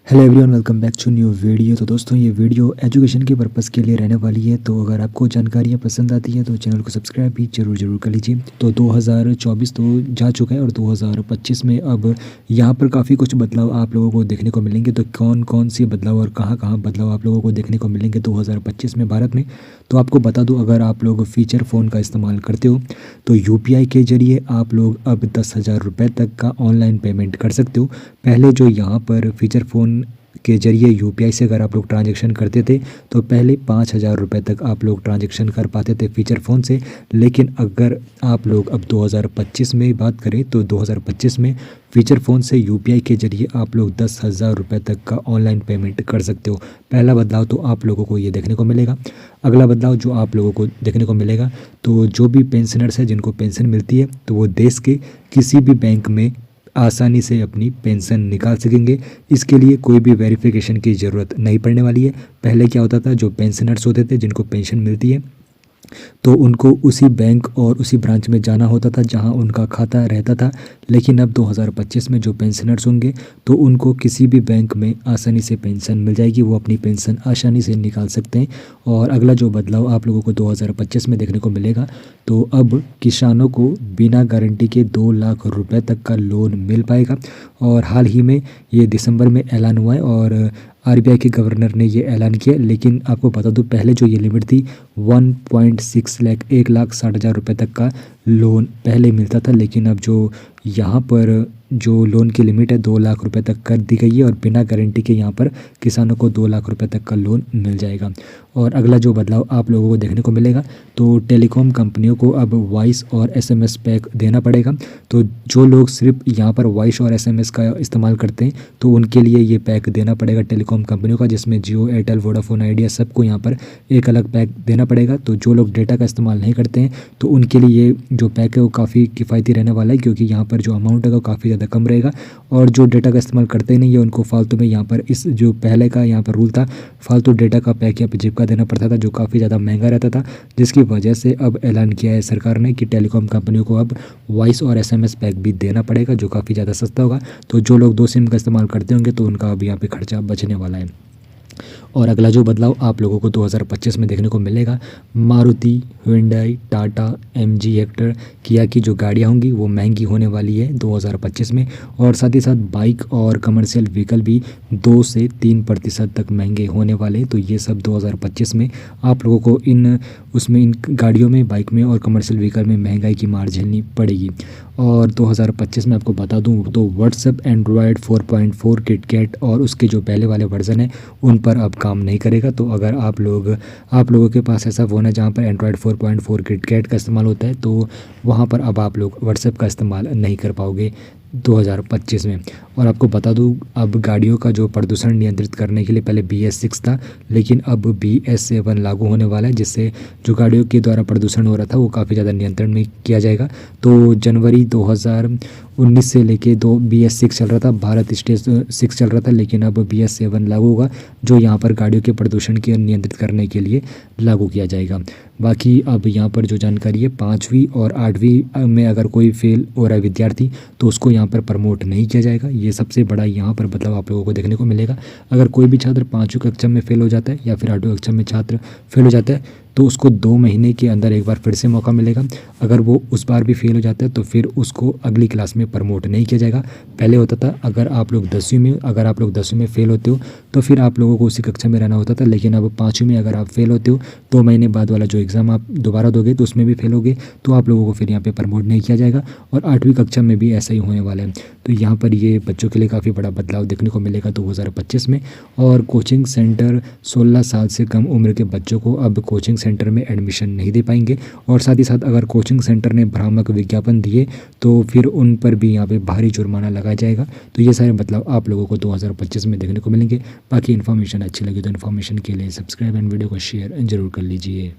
Hello everyone, welcome back to new video. तो दोस्तों, ये वीडियो एजुकेशन के पर्पज़ के लिए रहने वाली है। तो अगर आपको जानकारियाँ पसंद आती हैं तो चैनल को सब्सक्राइब भी जरूर कर लीजिए। तो 2024 तो जा चुका है और 2025 में अब यहाँ पर काफ़ी कुछ बदलाव आप लोगों को देखने को मिलेंगे। तो कौन कौन से बदलाव और कहाँ बदलाव आप लोगों को देखने को मिलेंगे 2025 में भारत में, तो आपको बता दूँ, अगर आप लोग फीचर फ़ोन का इस्तेमाल करते हो तो UPI के ज़रिए आप लोग अब 10,000 रुपये तक का ऑनलाइन पेमेंट कर सकते हो। पहले जो यहाँ पर फीचर फ़ोन के ज़रिए UPI से अगर आप लोग ट्रांजैक्शन करते थे तो पहले 5,000 रुपये तक आप लोग ट्रांजैक्शन कर पाते थे फीचर फ़ोन से। लेकिन अगर आप लोग अब 2025 में बात करें तो 2025 में फीचर फ़ोन से UPI के ज़रिए आप लोग 10,000 रुपये तक का ऑनलाइन पेमेंट कर सकते हो। पहला बदलाव तो आप लोगों को ये देखने को मिलेगा। अगला बदलाव जो आप लोगों को देखने को मिलेगा, तो जो भी पेंशनर्स हैं जिनको पेंशन मिलती है तो वो देश के किसी भी बैंक में आसानी से अपनी पेंशन निकाल सकेंगे। इसके लिए कोई भी वेरिफिकेशन की ज़रूरत नहीं पड़ने वाली है। पहले क्या होता था, जो पेंशनर्स होते थे जिनको पेंशन मिलती है तो उनको उसी बैंक और उसी ब्रांच में जाना होता था जहां उनका खाता रहता था। लेकिन अब 2025 में जो पेंशनर्स होंगे तो उनको किसी भी बैंक में आसानी से पेंशन मिल जाएगी, वो अपनी पेंशन आसानी से निकाल सकते हैं। और अगला जो बदलाव आप लोगों को 2025 में देखने को मिलेगा, तो अब किसानों को बिना गारंटी के 2 लाख रुपए तक का लोन मिल पाएगा। और हाल ही में ये दिसंबर में ऐलान हुआ है और RBI के गवर्नर ने ये ऐलान किया। लेकिन आपको बता दूं, पहले जो ये लिमिट थी 1.6 लाख 1,60,000 रुपये तक का लोन पहले मिलता था। लेकिन अब जो यहाँ पर जो लोन की लिमिट है 2 लाख रुपए तक कर दी गई है और बिना गारंटी के यहाँ पर किसानों को 2 लाख रुपए तक का लोन मिल जाएगा। और अगला जो बदलाव आप लोगों को देखने को मिलेगा, तो टेलीकॉम कंपनियों को अब वॉइस और SMS पैक देना पड़ेगा। तो जो लोग सिर्फ यहाँ पर वॉइस और SMS का इस्तेमाल करते हैं तो उनके लिए ये पैक देना पड़ेगा टेलीकॉम कंपनियों का, जिसमें जियो, एयरटेल, वोडाफोन आइडिया सबको यहाँ पर एक अलग पैक देना पड़ेगा। तो जो लोग डेटा का इस्तेमाल नहीं करते हैं तो उनके लिए ये जो पैक है वो काफ़ी किफ़ायती रहने वाला है, क्योंकि यहाँ पर जो अमाउंट है वो काफ़ी ज़्यादा कम रहेगा। और जो डेटा का इस्तेमाल करते नहीं है उनको फालतू में यहाँ पर इस जो पहले का यहाँ पर रूल था, फालतू डेटा का पैक यहाँ पर चिपका देना पड़ता था जो काफ़ी ज़्यादा महंगा रहता था। जिसकी वजह से अब ऐलान किया है सरकार ने कि टेलीकॉम कंपनियों को अब वॉइस और SMS पैक भी देना पड़ेगा, जो काफ़ी ज़्यादा सस्ता होगा। तो जो लोग 2 सिम का इस्तेमाल करते होंगे तो उनका अब यहाँ पे खर्चा बचने वाला है। और अगला जो बदलाव आप लोगों को 2025 में देखने को मिलेगा, Maruti, Hyundai, Tata, MG Hector, किया की जो गाड़ियाँ होंगी वो महंगी होने वाली है 2025 में। और साथ ही साथ बाइक और कमर्शियल व्हीकल भी 2 से 3% तक महंगे होने वाले हैं। तो ये सब 2025 में आप लोगों को इन गाड़ियों में, बाइक में और कमर्शियल व्हीकल में महंगाई की मार झेलनी पड़ेगी। और 2025 में आपको बता दूं तो व्हाट्सएप एंड्रॉयड 4.4 किटकैट और उसके जो पहले वाले वर्जन है उन पर अब काम नहीं करेगा। तो अगर आप लोगों के पास ऐसा फ़ोन है जहाँ पर एंड्रॉयड 4.4 किटकैट का इस्तेमाल होता है तो वहाँ पर अब आप लोग व्हाट्सएप का इस्तेमाल नहीं कर पाओगे 2025 में। और आपको बता दूं, अब गाड़ियों का जो प्रदूषण नियंत्रित करने के लिए पहले BS6 था, लेकिन अब BS7 लागू होने वाला है, जिससे जो गाड़ियों के द्वारा प्रदूषण हो रहा था वो काफ़ी ज़्यादा नियंत्रण में किया जाएगा। तो जनवरी 2019 से लेके BS6 चल रहा था, भारत स्टेज 6 चल रहा था, लेकिन अब BS7 लागू होगा, जो यहाँ पर गाड़ियों के प्रदूषण के नियंत्रित करने के लिए लागू किया जाएगा। बाकी अब यहाँ पर जो जानकारी है, 5वीं और 8वीं में अगर कोई फेल हो रहा है विद्यार्थी तो उसको यहाँ पर प्रमोट नहीं किया जाएगा। ये सबसे बड़ा यहाँ पर बदलाव आप लोगों को देखने को मिलेगा। अगर कोई भी छात्र 5वीं कक्षा में फेल हो जाता है या फिर 8वीं कक्षा में छात्र फेल हो जाता है तो उसको 2 महीने के अंदर एक बार फिर से मौका मिलेगा। अगर वो उस बार भी फेल हो जाता है तो फिर उसको अगली क्लास में प्रमोट नहीं किया जाएगा। पहले होता था अगर आप लोग 10वीं में फेल होते हो तो फिर आप लोगों को उसी कक्षा में रहना होता था। लेकिन अब 5वीं में अगर आप फेल होते हो 2 महीने बाद वाला जो एग्ज़ाम आप दोबारा दोगे तो उसमें भी फेल होगे तो आप लोगों को फिर यहाँ पे प्रमोट नहीं किया जाएगा। और 8वीं कक्षा में भी ऐसा ही होने वाला है। तो यहाँ पर ये बच्चों के लिए काफ़ी बड़ा बदलाव देखने को मिलेगा 2025 में। और कोचिंग सेंटर 16 साल से कम उम्र के बच्चों को अब कोचिंग सेंटर में एडमिशन नहीं दे पाएंगे। और साथ ही साथ अगर कोचिंग सेंटर ने भ्रामक विज्ञापन दिए तो फिर उन पर भी यहाँ पे भारी जुर्माना लगाया जाएगा। तो ये सारे बदलाव आप लोगों को 2025 में देखने को मिलेंगे। बाकी इन्फॉर्मेशन अच्छी लगी तो इन्फॉर्मेशन के लिए सब्सक्राइब एंड वीडियो को शेयर जरूर कर लीजिए।